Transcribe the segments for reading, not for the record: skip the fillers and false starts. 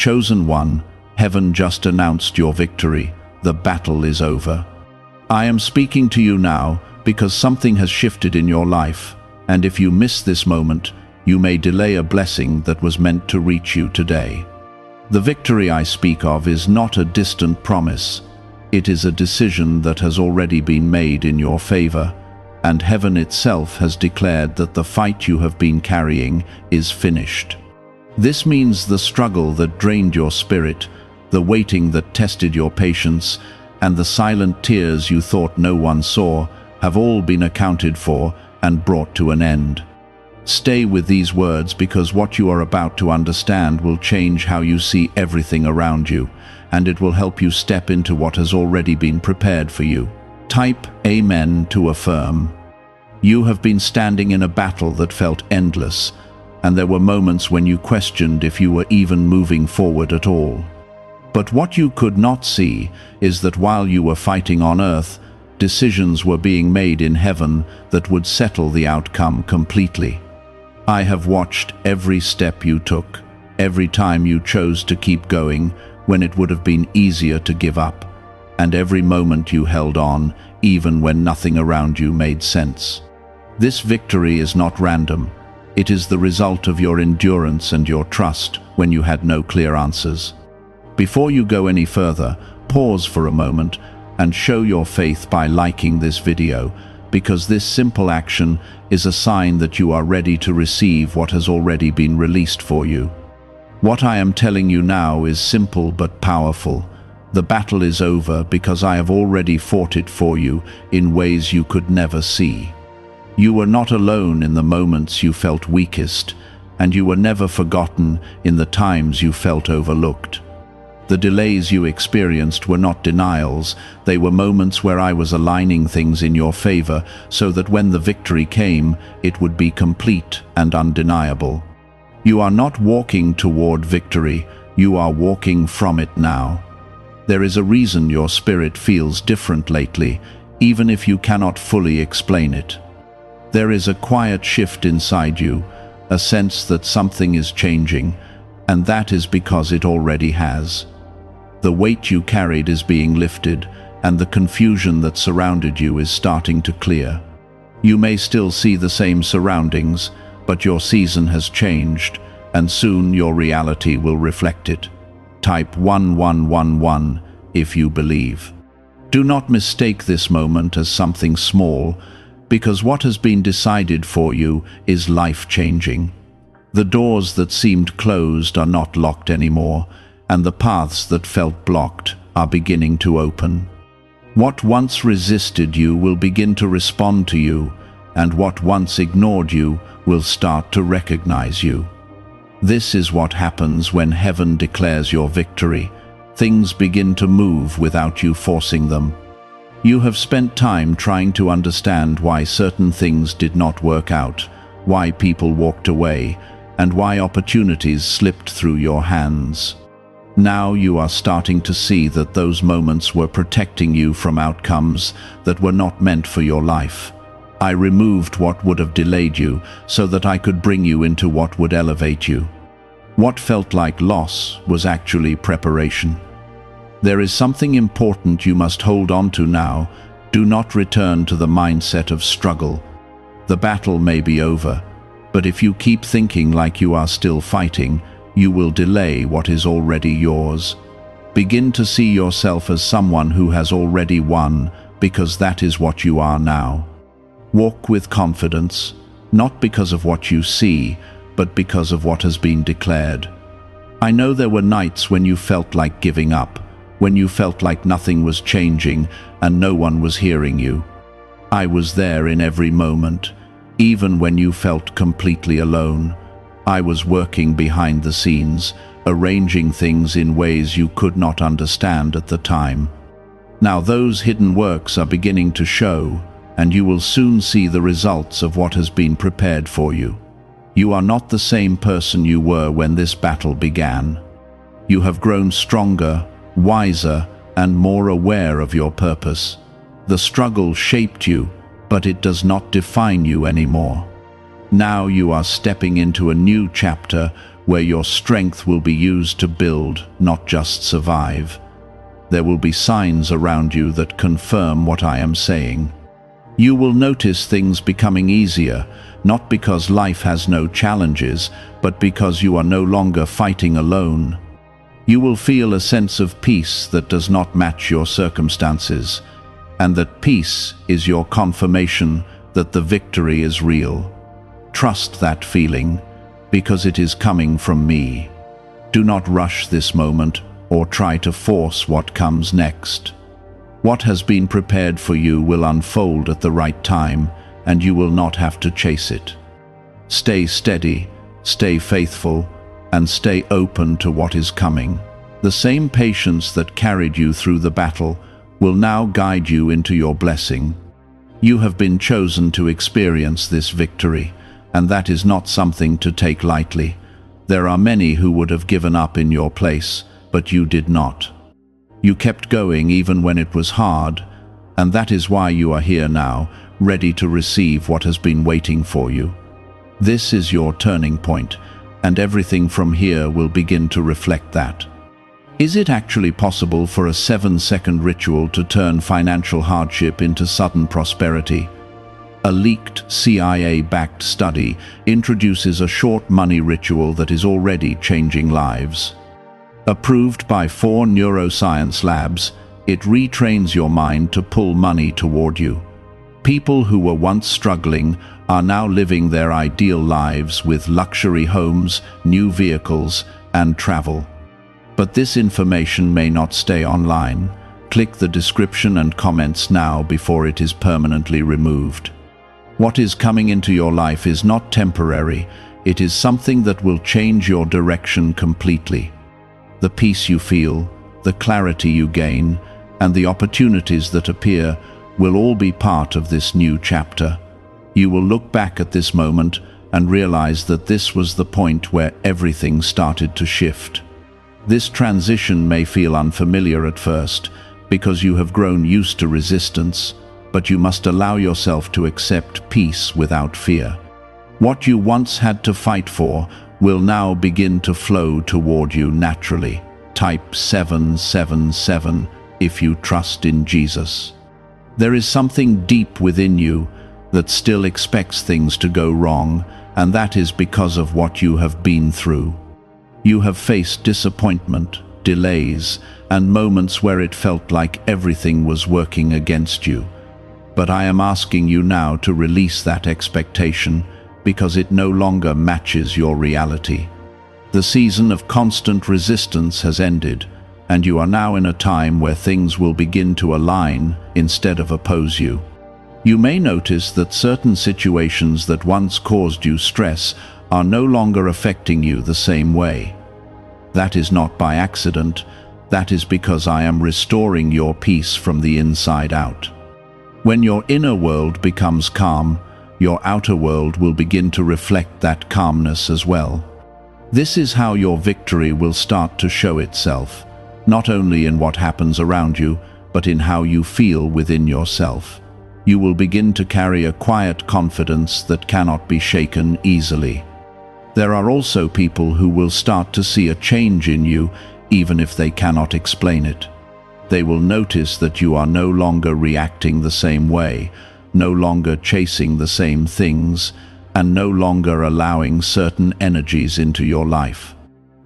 Chosen one, heaven just announced your victory. The battle is over. I am speaking to you now because something has shifted in your life, and if you miss this moment, you may delay a blessing that was meant to reach you today. The victory I speak of is not a distant promise. It is a decision that has already been made in your favor, and heaven itself has declared that the fight you have been carrying is finished. This means the struggle that drained your spirit, the waiting that tested your patience, and the silent tears you thought no one saw have all been accounted for and brought to an end. Stay with these words because what you are about to understand will change how you see everything around you, and it will help you step into what has already been prepared for you. Type Amen to affirm. You have been standing in a battle that felt endless, and there were moments when you questioned if you were even moving forward at all. But what you could not see is that while you were fighting on earth, decisions were being made in heaven that would settle the outcome completely. I have watched every step you took, every time you chose to keep going when it would have been easier to give up, and every moment you held on, even when nothing around you made sense. This victory is not random. It is the result of your endurance and your trust when you had no clear answers. Before you go any further, pause for a moment and show your faith by liking this video, because this simple action is a sign that you are ready to receive what has already been released for you. What I am telling you now is simple but powerful. The battle is over because I have already fought it for you in ways you could never see. You were not alone in the moments you felt weakest, and you were never forgotten in the times you felt overlooked. The delays you experienced were not denials, they were moments where I was aligning things in your favor so that when the victory came, it would be complete and undeniable. You are not walking toward victory, you are walking from it now. There is a reason your spirit feels different lately, even if you cannot fully explain it. There is a quiet shift inside you, a sense that something is changing, and that is because it already has. The weight you carried is being lifted, and the confusion that surrounded you is starting to clear. You may still see the same surroundings, but your season has changed, and soon your reality will reflect it. Type 1111 if you believe. Do not mistake this moment as something small, because what has been decided for you is life-changing. The doors that seemed closed are not locked anymore, and the paths that felt blocked are beginning to open. What once resisted you will begin to respond to you, and what once ignored you will start to recognize you. This is what happens when heaven declares your victory. Things begin to move without you forcing them. You have spent time trying to understand why certain things did not work out, why people walked away, and why opportunities slipped through your hands. Now you are starting to see that those moments were protecting you from outcomes that were not meant for your life. I removed what would have delayed you so that I could bring you into what would elevate you. What felt like loss was actually preparation. There is something important you must hold on to now. Do not return to the mindset of struggle. The battle may be over, but if you keep thinking like you are still fighting, you will delay what is already yours. Begin to see yourself as someone who has already won, because that is what you are now. Walk with confidence, not because of what you see, but because of what has been declared. I know there were nights when you felt like giving up, when you felt like nothing was changing and no one was hearing you. I was there in every moment, even when you felt completely alone. I was working behind the scenes, arranging things in ways you could not understand at the time. Now those hidden works are beginning to show, and you will soon see the results of what has been prepared for you. You are not the same person you were when this battle began. You have grown stronger, wiser, and more aware of your purpose. The struggle shaped you, but it does not define you anymore. Now you are stepping into a new chapter where your strength will be used to build, not just survive. There will be signs around you that confirm what I am saying. You will notice things becoming easier, not because life has no challenges, but because you are no longer fighting alone. You will feel a sense of peace that does not match your circumstances, and that peace is your confirmation that the victory is real. Trust that feeling, because it is coming from me. Do not rush this moment or try to force what comes next. What has been prepared for you will unfold at the right time, and you will not have to chase it. Stay steady, stay faithful, and stay open to what is coming. The same patience that carried you through the battle will now guide you into your blessing. You have been chosen to experience this victory, and that is not something to take lightly. There are many who would have given up in your place, but you did not. You kept going even when it was hard, and that is why you are here now, ready to receive what has been waiting for you. This is your turning point, and everything from here will begin to reflect that. Is it actually possible for a 7-second ritual to turn financial hardship into sudden prosperity? A leaked CIA-backed study introduces a short money ritual that is already changing lives. Approved by 4 neuroscience labs, it retrains your mind to pull money toward you. People who were once struggling are now living their ideal lives with luxury homes, new vehicles, and travel. But this information may not stay online. Click the description and comments now before it is permanently removed. What is coming into your life is not temporary. It is something that will change your direction completely. The peace you feel, the clarity you gain, and the opportunities that appear will all be part of this new chapter. You will look back at this moment and realize that this was the point where everything started to shift. This transition may feel unfamiliar at first because you have grown used to resistance, but you must allow yourself to accept peace without fear. What you once had to fight for will now begin to flow toward you naturally. Type 777 if you trust in Jesus. There is something deep within you that still expects things to go wrong, and that is because of what you have been through. You have faced disappointment, delays, and moments where it felt like everything was working against you. But I am asking you now to release that expectation because it no longer matches your reality. The season of constant resistance has ended, and you are now in a time where things will begin to align instead of oppose you. You may notice that certain situations that once caused you stress are no longer affecting you the same way. That is not by accident. That is because I am restoring your peace from the inside out. When your inner world becomes calm, your outer world will begin to reflect that calmness as well. This is how your victory will start to show itself, not only in what happens around you, but in how you feel within yourself. You will begin to carry a quiet confidence that cannot be shaken easily. There are also people who will start to see a change in you, even if they cannot explain it. They will notice that you are no longer reacting the same way, no longer chasing the same things, and no longer allowing certain energies into your life.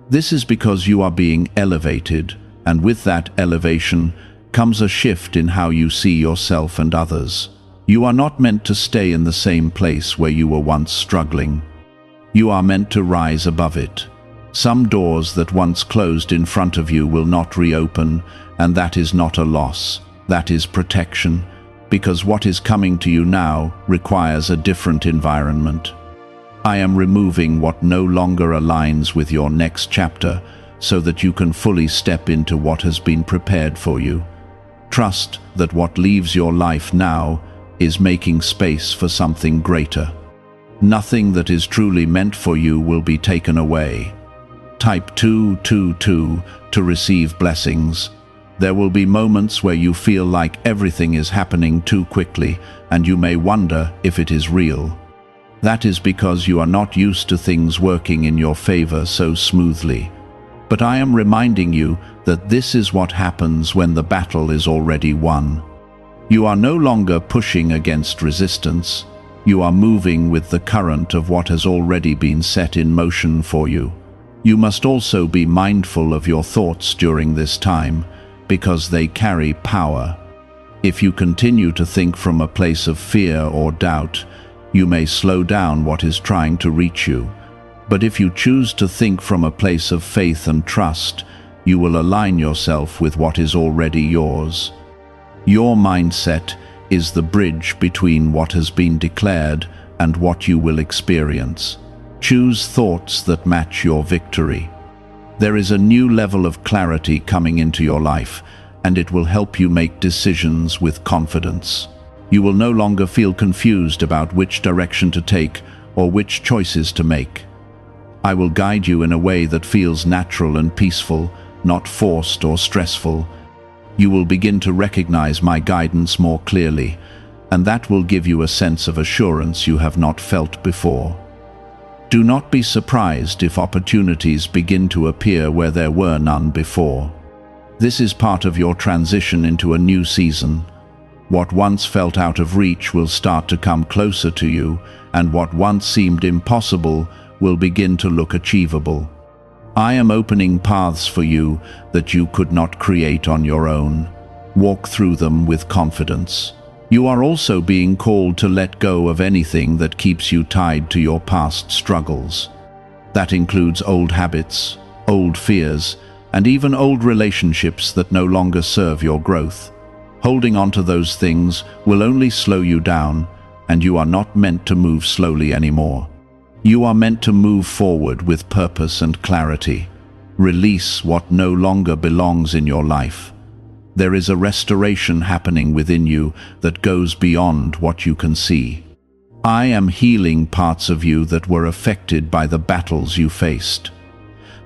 This is because you are being elevated, and with that elevation comes a shift in how you see yourself and others. You are not meant to stay in the same place where you were once struggling. You are meant to rise above it. Some doors that once closed in front of you will not reopen, and that is not a loss. That is protection, because what is coming to you now requires a different environment. I am removing what no longer aligns with your next chapter so that you can fully step into what has been prepared for you. Trust that what leaves your life now is making space for something greater. Nothing that is truly meant for you will be taken away. Type 222 to receive blessings. There will be moments where you feel like everything is happening too quickly, and you may wonder if it is real. That is because you are not used to things working in your favor so smoothly. But I am reminding you that this is what happens when the battle is already won. You are no longer pushing against resistance. You are moving with the current of what has already been set in motion for you. You must also be mindful of your thoughts during this time, because they carry power. If you continue to think from a place of fear or doubt, you may slow down what is trying to reach you. But if you choose to think from a place of faith and trust, you will align yourself with what is already yours. Your mindset is the bridge between what has been declared and what you will experience. Choose thoughts that match your victory. There is a new level of clarity coming into your life, and it will help you make decisions with confidence. You will no longer feel confused about which direction to take or which choices to make. I will guide you in a way that feels natural and peaceful, not forced or stressful. You will begin to recognize my guidance more clearly, and that will give you a sense of assurance you have not felt before. Do not be surprised if opportunities begin to appear where there were none before. This is part of your transition into a new season. What once felt out of reach will start to come closer to you, and what once seemed impossible will begin to look achievable. I am opening paths for you that you could not create on your own. Walk through them with confidence. You are also being called to let go of anything that keeps you tied to your past struggles. That includes old habits, old fears, and even old relationships that no longer serve your growth. Holding on to those things will only slow you down, and you are not meant to move slowly anymore. You are meant to move forward with purpose and clarity. Release what no longer belongs in your life. There is a restoration happening within you that goes beyond what you can see. I am healing parts of you that were affected by the battles you faced.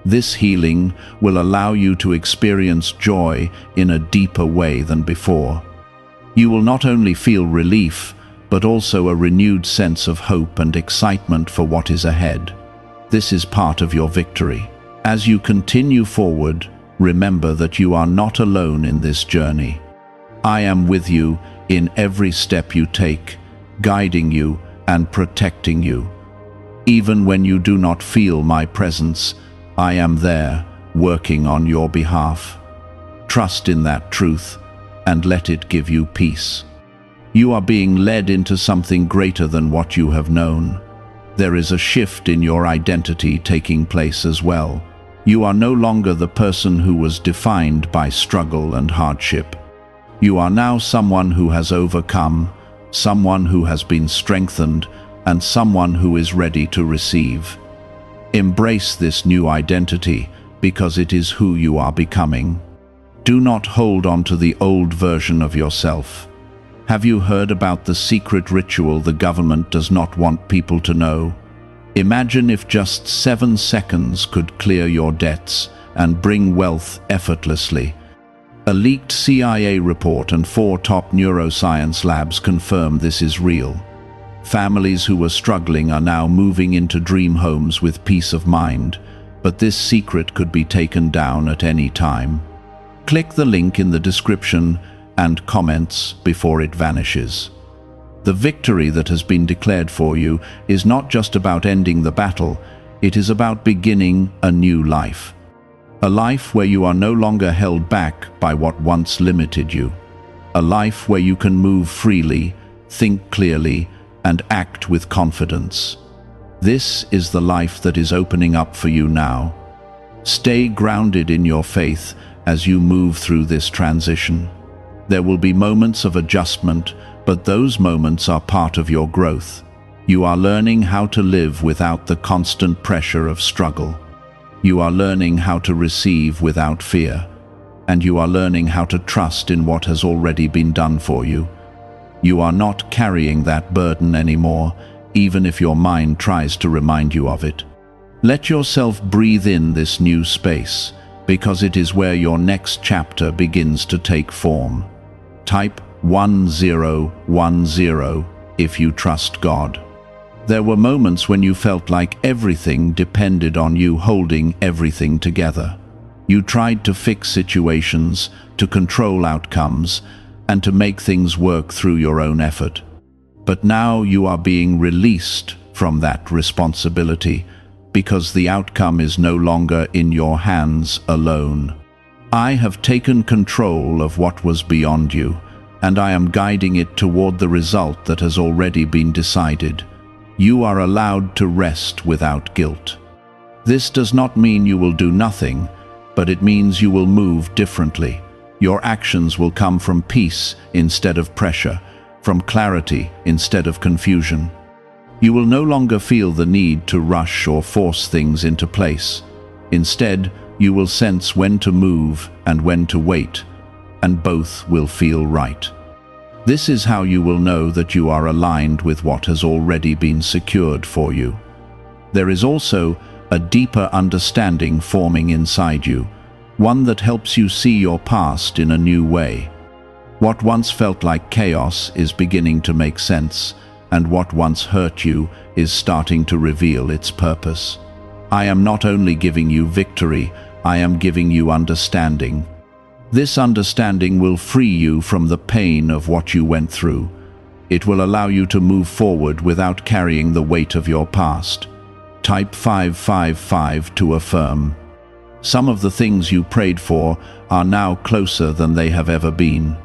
This healing will allow you to experience joy in a deeper way than before. You will not only feel relief, but also a renewed sense of hope and excitement for what is ahead. This is part of your victory. As you continue forward, remember that you are not alone in this journey. I am with you in every step you take, guiding you and protecting you. Even when you do not feel my presence, I am there, working on your behalf. Trust in that truth and let it give you peace. You are being led into something greater than what you have known. There is a shift in your identity taking place as well. You are no longer the person who was defined by struggle and hardship. You are now someone who has overcome, someone who has been strengthened, and someone who is ready to receive. Embrace this new identity because it is who you are becoming. Do not hold on to the old version of yourself. Have you heard about the secret ritual the government does not want people to know? Imagine if just 7 seconds could clear your debts and bring wealth effortlessly. A leaked CIA report and 4 top neuroscience labs confirm this is real. Families who were struggling are now moving into dream homes with peace of mind, but this secret could be taken down at any time. Click the link in the description and comments before it vanishes. The victory that has been declared for you is not just about ending the battle, it is about beginning a new life. A life where you are no longer held back by what once limited you. A life where you can move freely, think clearly, and act with confidence. This is the life that is opening up for you now. Stay grounded in your faith as you move through this transition. There will be moments of adjustment, but those moments are part of your growth. You are learning how to live without the constant pressure of struggle. You are learning how to receive without fear, and you are learning how to trust in what has already been done for you. You are not carrying that burden anymore, even if your mind tries to remind you of it. Let yourself breathe in this new space, because it is where your next chapter begins to take form. Type 1010 if you trust God. There were moments when you felt like everything depended on you holding everything together. You tried to fix situations, to control outcomes, and to make things work through your own effort. But now you are being released from that responsibility, because the outcome is no longer in your hands alone. I have taken control of what was beyond you, and I am guiding it toward the result that has already been decided. You are allowed to rest without guilt. This does not mean you will do nothing, but it means you will move differently. Your actions will come from peace instead of pressure, from clarity instead of confusion. You will no longer feel the need to rush or force things into place. Instead, you will sense when to move and when to wait, and both will feel right. This is how you will know that you are aligned with what has already been secured for you. There is also a deeper understanding forming inside you, one that helps you see your past in a new way. What once felt like chaos is beginning to make sense, and what once hurt you is starting to reveal its purpose. I am not only giving you victory, I am giving you understanding. This understanding will free you from the pain of what you went through. It will allow you to move forward without carrying the weight of your past. Type 555 to affirm. Some of the things you prayed for are now closer than they have ever been.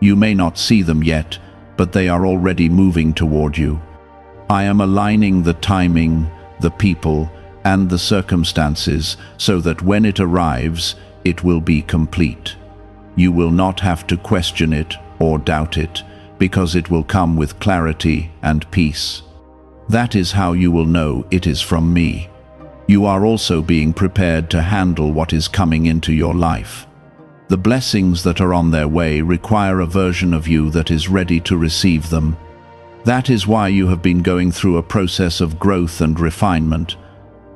You may not see them yet, but they are already moving toward you. I am aligning the timing, the people, and the circumstances so that when it arrives, it will be complete. You will not have to question it or doubt it, because it will come with clarity and peace. That is how you will know it is from me. You are also being prepared to handle what is coming into your life. The blessings that are on their way require a version of you that is ready to receive them. That is why you have been going through a process of growth and refinement.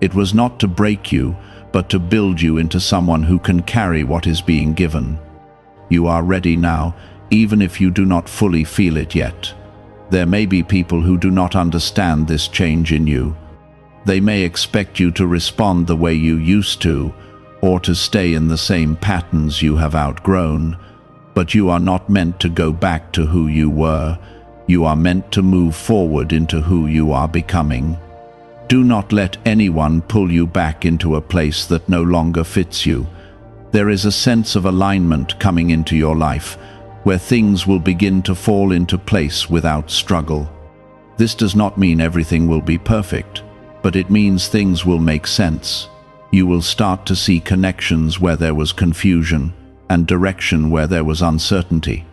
It was not to break you, but to build you into someone who can carry what is being given. You are ready now, even if you do not fully feel it yet. There may be people who do not understand this change in you. They may expect you to respond the way you used to, or to stay in the same patterns you have outgrown. But you are not meant to go back to who you were. You are meant to move forward into who you are becoming. Do not let anyone pull you back into a place that no longer fits you. There is a sense of alignment coming into your life, where things will begin to fall into place without struggle. This does not mean everything will be perfect, but it means things will make sense. You will start to see connections where there was confusion, and direction where there was uncertainty.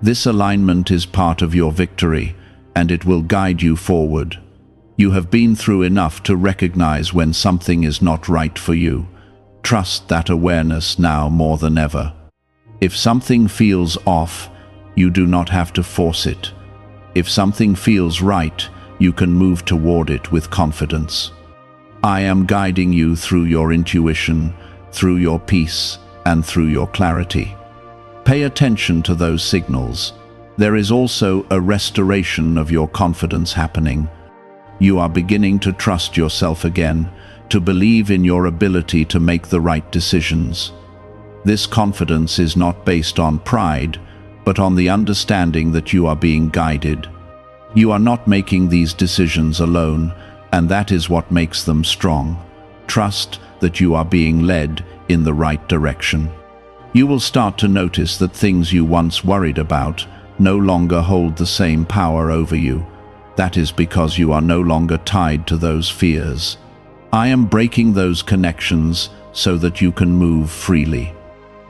This alignment is part of your victory, and it will guide you forward. You have been through enough to recognize when something is not right for you. Trust that awareness now more than ever. If something feels off, you do not have to force it. If something feels right, you can move toward it with confidence. I am guiding you through your intuition, through your peace, and through your clarity. Pay attention to those signals. There is also a restoration of your confidence happening. You are beginning to trust yourself again, to believe in your ability to make the right decisions. This confidence is not based on pride, but on the understanding that you are being guided. You are not making these decisions alone, and that is what makes them strong. Trust that you are being led in the right direction. You will start to notice that things you once worried about no longer hold the same power over you. That is because you are no longer tied to those fears. I am breaking those connections so that you can move freely.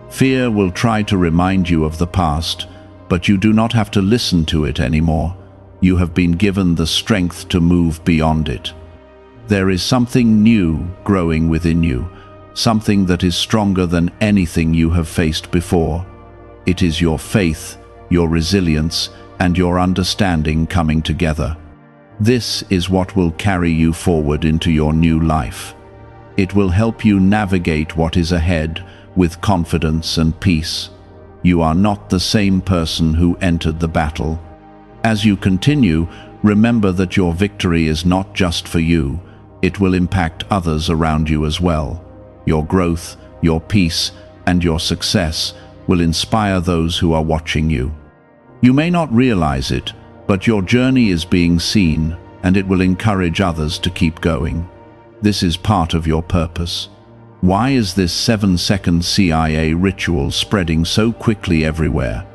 Fear will try to remind you of the past, but you do not have to listen to it anymore. You have been given the strength to move beyond it. There is something new growing within you, something that is stronger than anything you have faced before. It is your faith, your resilience, and your understanding coming together. This is what will carry you forward into your new life. It will help you navigate what is ahead with confidence and peace. You are not the same person who entered the battle. As you continue, Remember that your victory is not just for you, it will impact others around you as well. Your growth, your peace, and your success will inspire those who are watching you. You may not realize it, but your journey is being seen, and it will encourage others to keep going. This is part of your purpose. Why is this 7-second CIA ritual spreading so quickly everywhere?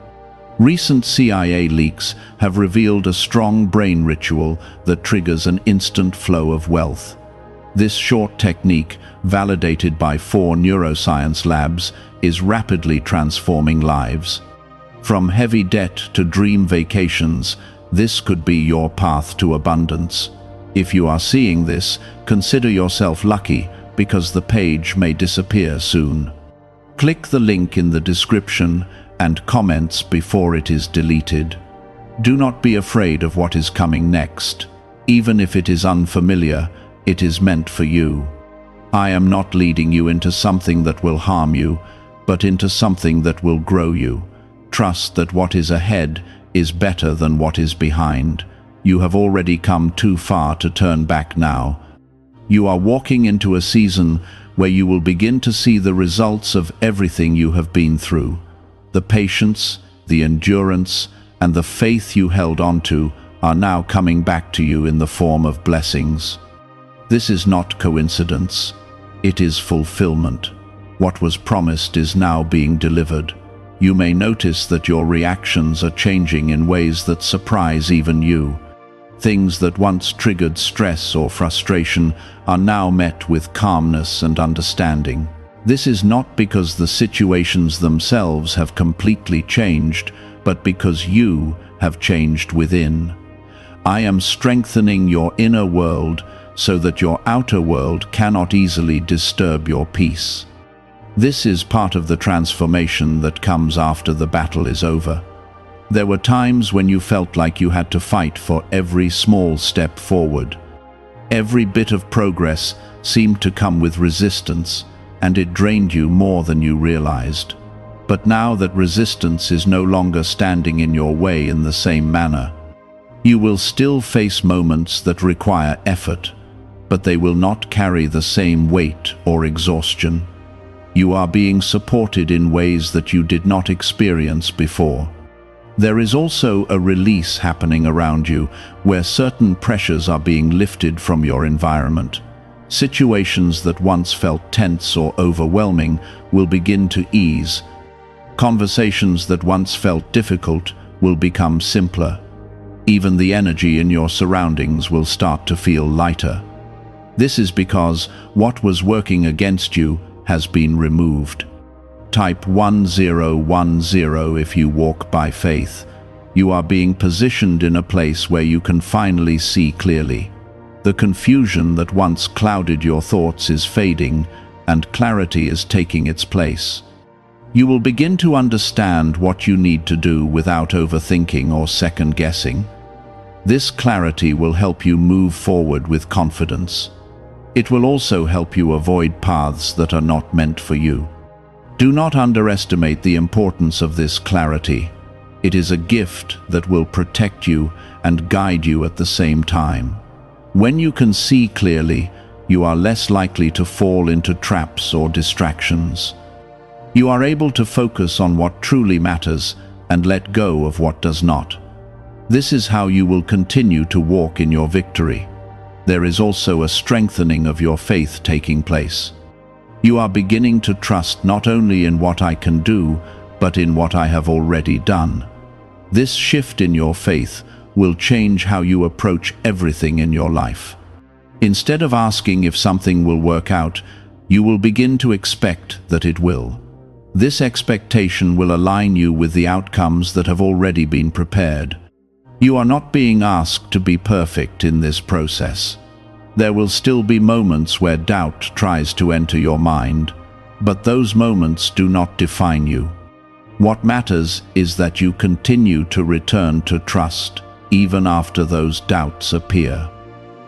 Recent CIA leaks have revealed a strong brain ritual that triggers an instant flow of wealth. This short technique, validated by 4 neuroscience labs, is rapidly transforming lives. From heavy debt to dream vacations, this could be your path to abundance. If you are seeing this, consider yourself lucky, because the page may disappear soon. Click the link in the description and comments before it is deleted. Do not be afraid of what is coming next. Even if it is unfamiliar, it is meant for you. I am not leading you into something that will harm you, but into something that will grow you. Trust that what is ahead is better than what is behind. You have already come too far to turn back now. You are walking into a season where you will begin to see the results of everything you have been through. The patience, the endurance, and the faith you held onto are now coming back to you in the form of blessings. This is not coincidence. It is fulfillment. What was promised is now being delivered. You may notice that your reactions are changing in ways that surprise even you. Things that once triggered stress or frustration are now met with calmness and understanding. This is not because the situations themselves have completely changed, but because you have changed within. I am strengthening your inner world so that your outer world cannot easily disturb your peace. This is part of the transformation that comes after the battle is over. There were times when you felt like you had to fight for every small step forward. Every bit of progress seemed to come with resistance, and it drained you more than you realized. But now that resistance is no longer standing in your way in the same manner, you will still face moments that require effort, but they will not carry the same weight or exhaustion. You are being supported in ways that you did not experience before. There is also a release happening around you, where certain pressures are being lifted from your environment. Situations that once felt tense or overwhelming will begin to ease. Conversations that once felt difficult will become simpler. Even the energy in your surroundings will start to feel lighter. This is because what was working against you has been removed. Type 1010 if you walk by faith. You are being positioned in a place where you can finally see clearly. The confusion that once clouded your thoughts is fading, and clarity is taking its place. You will begin to understand what you need to do without overthinking or second-guessing. This clarity will help you move forward with confidence. It will also help you avoid paths that are not meant for you. Do not underestimate the importance of this clarity. It is a gift that will protect you and guide you at the same time. When you can see clearly, you are less likely to fall into traps or distractions. You are able to focus on what truly matters and let go of what does not. This is how you will continue to walk in your victory. There is also a strengthening of your faith taking place. You are beginning to trust not only in what I can do, but in what I have already done. This shift in your faith will change how you approach everything in your life. Instead of asking if something will work out, you will begin to expect that it will. This expectation will align you with the outcomes that have already been prepared. You are not being asked to be perfect in this process. There will still be moments where doubt tries to enter your mind, but those moments do not define you. What matters is that you continue to return to trust, even after those doubts appear.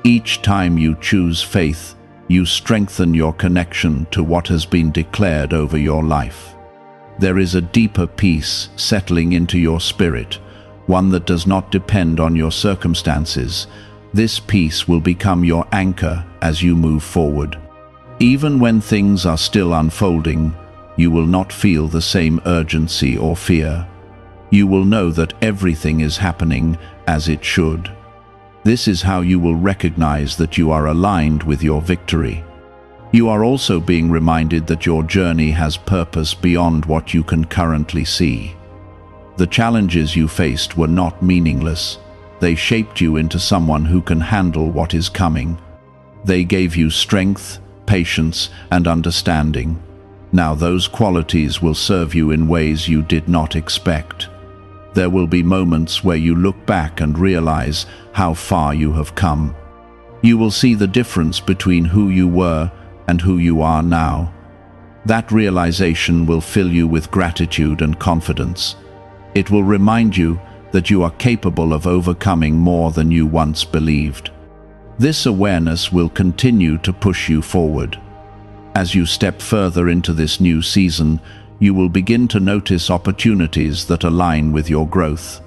Each time you choose faith, you strengthen your connection to what has been declared over your life. There is a deeper peace settling into your spirit, one that does not depend on your circumstances. This peace will become your anchor as you move forward. Even when things are still unfolding, you will not feel the same urgency or fear. You will know that everything is happening as it should. This is how you will recognize that you are aligned with your victory. You are also being reminded that your journey has purpose beyond what you can currently see. The challenges you faced were not meaningless. They shaped you into someone who can handle what is coming. They gave you strength, patience, and understanding. Now those qualities will serve you in ways you did not expect. There will be moments where you look back and realize how far you have come. You will see the difference between who you were and who you are now. That realization will fill you with gratitude and confidence. It will remind you that you are capable of overcoming more than you once believed. This awareness will continue to push you forward. As you step further into this new season, you will begin to notice opportunities that align with your growth.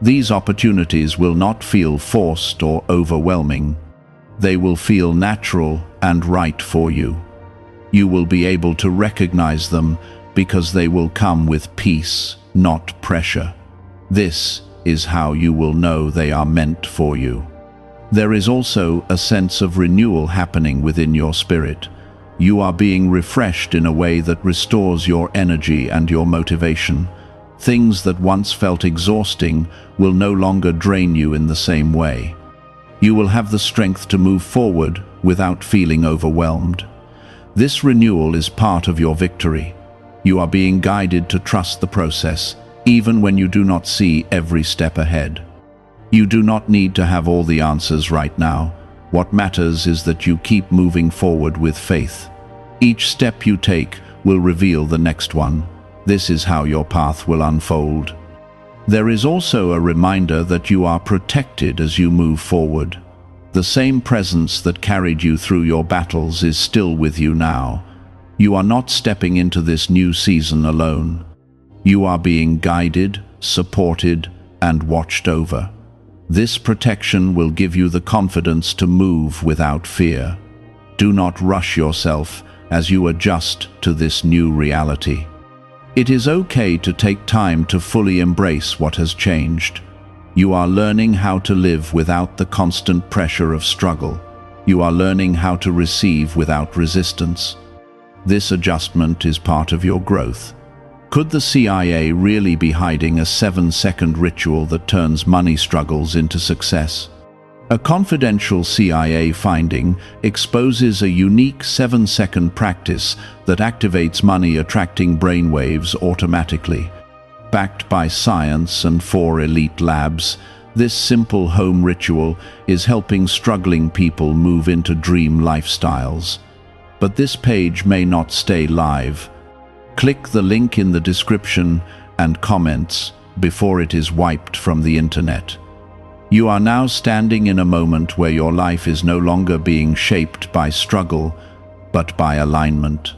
These opportunities will not feel forced or overwhelming. They will feel natural and right for you. You will be able to recognize them because they will come with peace, not pressure. This is how you will know they are meant for you. There is also a sense of renewal happening within your spirit. You are being refreshed in a way that restores your energy and your motivation. Things that once felt exhausting will no longer drain you in the same way. You will have the strength to move forward without feeling overwhelmed. This renewal is part of your victory. You are being guided to trust the process, even when you do not see every step ahead. You do not need to have all the answers right now. What matters is that you keep moving forward with faith. Each step you take will reveal the next one. This is how your path will unfold. There is also a reminder that you are protected as you move forward. The same presence that carried you through your battles is still with you now. You are not stepping into this new season alone. You are being guided, supported, and watched over. This protection will give you the confidence to move without fear. Do not rush yourself as you adjust to this new reality. It is okay to take time to fully embrace what has changed. You are learning how to live without the constant pressure of struggle. You are learning how to receive without resistance. This adjustment is part of your growth. Could the CIA really be hiding a 7-second ritual that turns money struggles into success? A confidential CIA finding exposes a unique 7-second practice that activates money-attracting brainwaves automatically. Backed by science and 4 elite labs, this simple home ritual is helping struggling people move into dream lifestyles. But this page may not stay live. Click the link in the description and comments before it is wiped from the internet. You are now standing in a moment where your life is no longer being shaped by struggle, but by alignment.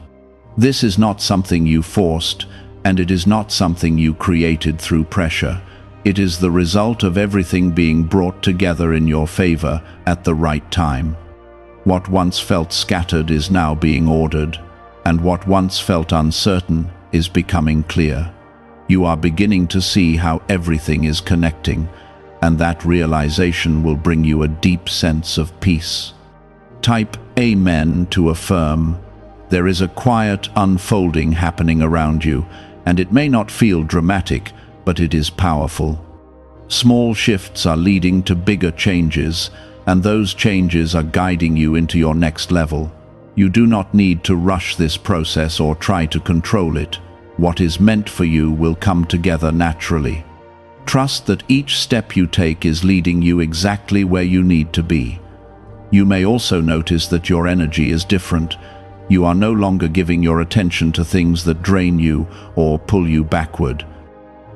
This is not something you forced, and it is not something you created through pressure. It is the result of everything being brought together in your favor at the right time. What once felt scattered is now being ordered, and what once felt uncertain is becoming clear. You are beginning to see how everything is connecting, and that realization will bring you a deep sense of peace. Type Amen to affirm. There is a quiet unfolding happening around you, and it may not feel dramatic, but it is powerful. Small shifts are leading to bigger changes, and those changes are guiding you into your next level. You do not need to rush this process or try to control it. What is meant for you will come together naturally. Trust that each step you take is leading you exactly where you need to be. You may also notice that your energy is different. You are no longer giving your attention to things that drain you or pull you backward.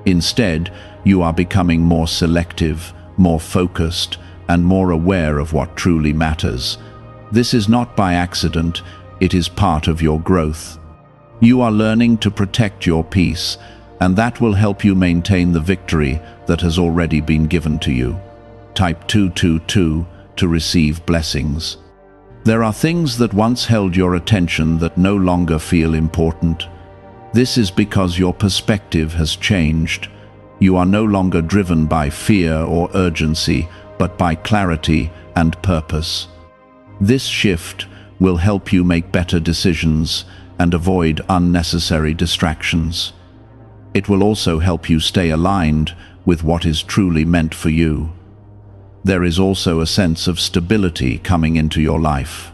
Instead, you are becoming more selective, more focused, and more aware of what truly matters. This is not by accident, it is part of your growth. You are learning to protect your peace, and that will help you maintain the victory that has already been given to you. Type 222 to receive blessings. There are things that once held your attention that no longer feel important. This is because your perspective has changed. You are no longer driven by fear or urgency, but by clarity and purpose. This shift will help you make better decisions and avoid unnecessary distractions. It will also help you stay aligned with what is truly meant for you. There is also a sense of stability coming into your life.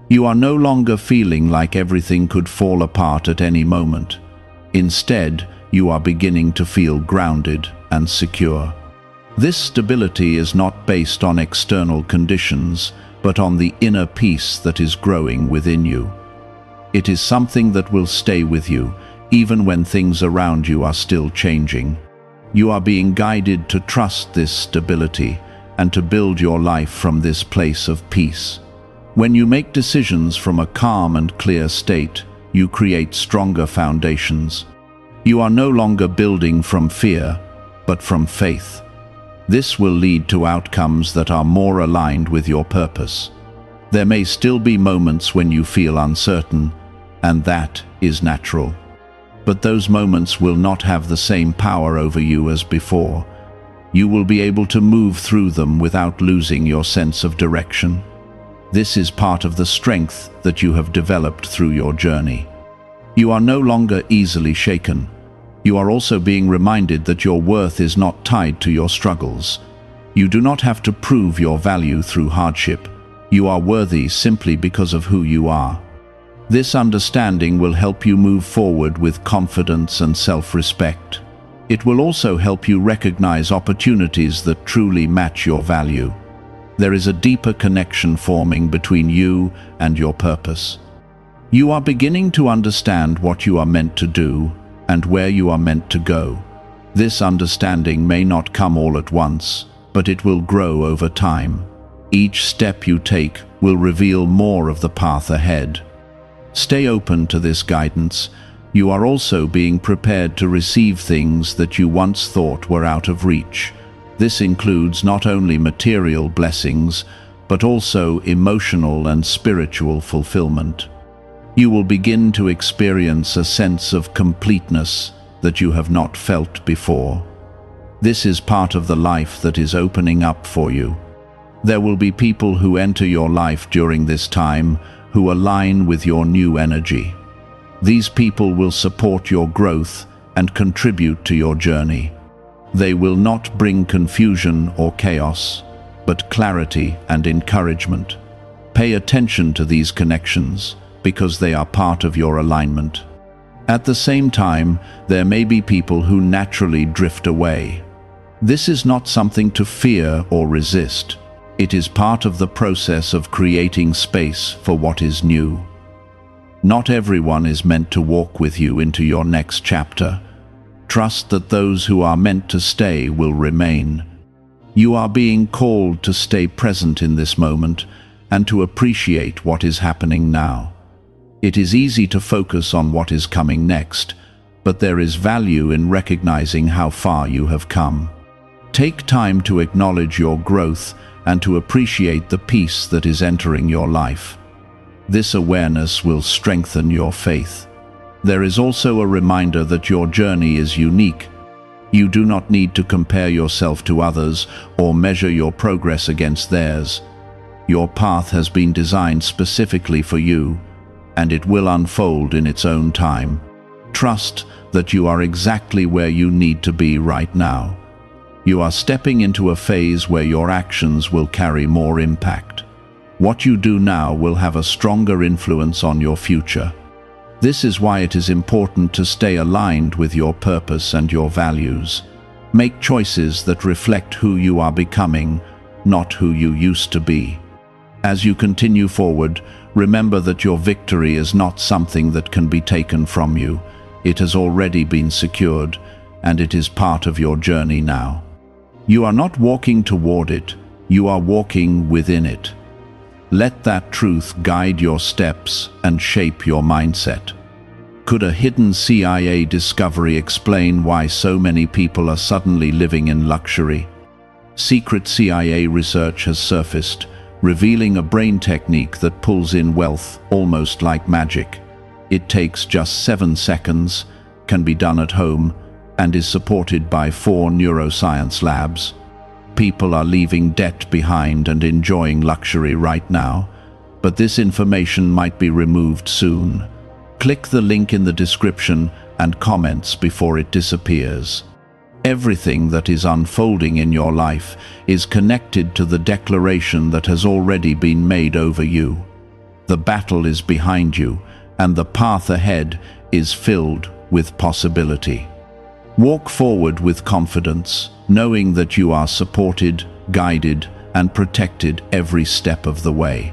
You are no longer feeling like everything could fall apart at any moment. Instead, you are beginning to feel grounded and secure. This stability is not based on external conditions, but on the inner peace that is growing within you. It is something that will stay with you, even when things around you are still changing. You are being guided to trust this stability and to build your life from this place of peace. When you make decisions from a calm and clear state, you create stronger foundations. You are no longer building from fear, but from faith. This will lead to outcomes that are more aligned with your purpose. There may still be moments when you feel uncertain, and that is natural. But those moments will not have the same power over you as before. You will be able to move through them without losing your sense of direction. This is part of the strength that you have developed through your journey. You are no longer easily shaken. You are also being reminded that your worth is not tied to your struggles. You do not have to prove your value through hardship. You are worthy simply because of who you are. This understanding will help you move forward with confidence and self-respect. It will also help you recognize opportunities that truly match your value. There is a deeper connection forming between you and your purpose. You are beginning to understand what you are meant to do and where you are meant to go. This understanding may not come all at once, but it will grow over time. Each step you take will reveal more of the path ahead. Stay open to this guidance. You are also being prepared to receive things that you once thought were out of reach. This includes not only material blessings, but also emotional and spiritual fulfillment. You will begin to experience a sense of completeness that you have not felt before. This is part of the life that is opening up for you. There will be people who enter your life during this time who align with your new energy. These people will support your growth and contribute to your journey. They will not bring confusion or chaos, but clarity and encouragement. Pay attention to these connections because they are part of your alignment. At the same time, there may be people who naturally drift away. This is not something to fear or resist. It is part of the process of creating space for what is new. Not everyone is meant to walk with you into your next chapter. Trust that those who are meant to stay will remain. You are being called to stay present in this moment and to appreciate what is happening now. It is easy to focus on what is coming next, but there is value in recognizing how far you have come. Take time to acknowledge your growth and to appreciate the peace that is entering your life. This awareness will strengthen your faith. There is also a reminder that your journey is unique. You do not need to compare yourself to others or measure your progress against theirs. Your path has been designed specifically for you, and it will unfold in its own time. Trust that you are exactly where you need to be right now. You are stepping into a phase where your actions will carry more impact. What you do now will have a stronger influence on your future. This is why it is important to stay aligned with your purpose and your values. Make choices that reflect who you are becoming, not who you used to be. As you continue forward, remember that your victory is not something that can be taken from you. It has already been secured, and it is part of your journey now. You are not walking toward it, you are walking within it. Let that truth guide your steps and shape your mindset. Could a hidden CIA discovery explain why so many people are suddenly living in luxury? Secret CIA research has surfaced, revealing a brain technique that pulls in wealth almost like magic. It takes just 7 seconds, can be done at home, and is supported by 4 neuroscience labs. People are leaving debt behind and enjoying luxury right now, but this information might be removed soon. Click the link in the description and comments before it disappears. Everything that is unfolding in your life is connected to the declaration that has already been made over you. The battle is behind you, and the path ahead is filled with possibility. Walk forward with confidence, knowing that you are supported, guided, and protected every step of the way.